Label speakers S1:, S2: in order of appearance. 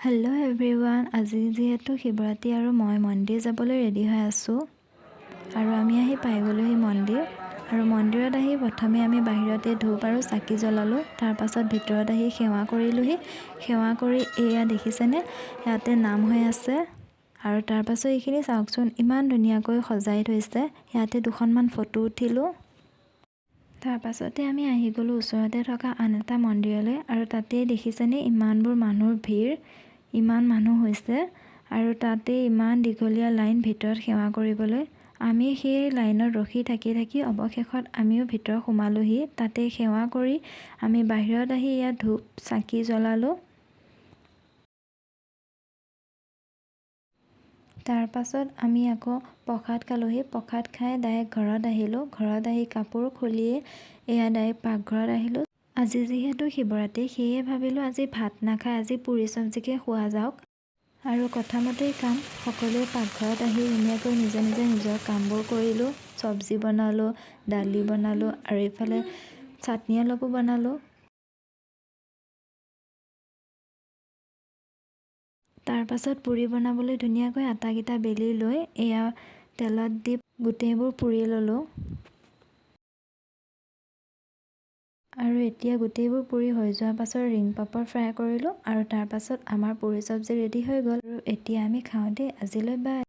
S1: Hello' everyone, আজি যিহেতু শিৱৰাত্ৰি আৰু মই মন্দিৰ যাবলৈ ৰেডি হৈ আছোঁ আৰু আমি আহি পাই গ'লোহি মন্দিৰ। আৰু মন্দিৰত আহি প্ৰথমে আমি বাহিৰতে ধূপ আৰু চাকি জ্বলালোঁ। তাৰপাছত ভিতৰত আহি সেৱা কৰিলোঁহি। সেৱা কৰি এয়া দেখিছেনে, ইয়াতে নাম হৈ আছে। আৰু তাৰপাছত এইখিনি চাওকচোন, ইমান ধুনীয়াকৈ সজাই থৈছে। ইয়াতে দুখনমান ফটো উঠিলোঁ। তাৰপাছতে আমি আহি গ'লোঁ ওচৰতে থকা আন এটা মন্দিৰলৈ। আৰু তাতেই দেখিছেনে ইমানবোৰ মানুহৰ ভিৰ, ইমান মানুহ হৈছে আৰু তাতে ইমান দীঘলীয়া লাইন ভিতৰত সেৱা কৰিবলৈ। আমি সেই লাইনত ৰখি থাকি অৱশেষত আমিও ভিতৰত সোমালোঁহি। তাতে সেৱা কৰি আমি বাহিৰত আহি ইয়াত ধূপ চাকি জ্বলালোঁ। তাৰপাছত আমি আকৌ প্ৰসাদ খালোঁহি। প্ৰসাদ খাই ডাইৰেক্ট ঘৰত আহিলোঁ। ঘৰত আহি কাপোৰ খুলিয়ে এয়া ডাইৰেক্ট পাকঘৰত আহিলোঁ। আজি যিহেতু শিৱৰাত্ৰি, সেয়ে ভাবিলোঁ আজি ভাত নাখাই আজি পুৰি চব্জিকে খোৱা যাওক। আৰু কথামতেই কাম, সকলোৱে পাকঘৰত আহি ধুনীয়াকৈ নিজে নিজৰ কামবোৰ কৰিলোঁ। চব্জি বনালোঁ, দালি বনালোঁ আৰু এইফালে চাটনি অলপো বনালোঁ। তাৰপাছত পুৰি বনাবলৈ ধুনীয়াকৈ আটাকেইটা বেলি লৈ এয়া তেলত দি গোটেইবোৰ পুৰি ল'লোঁ। আৰু এতিয়া গোটেইবোৰ পুৰি হৈ যোৱাৰ পাছত ৰিং পাপৰ ফ্ৰাই কৰিলোঁ। আৰু তাৰপাছত আমাৰ পুৰি চব্জি ৰেডি হৈ গ'ল। আৰু এতিয়া আমি খাওঁ দেই। আজিলৈ বাই।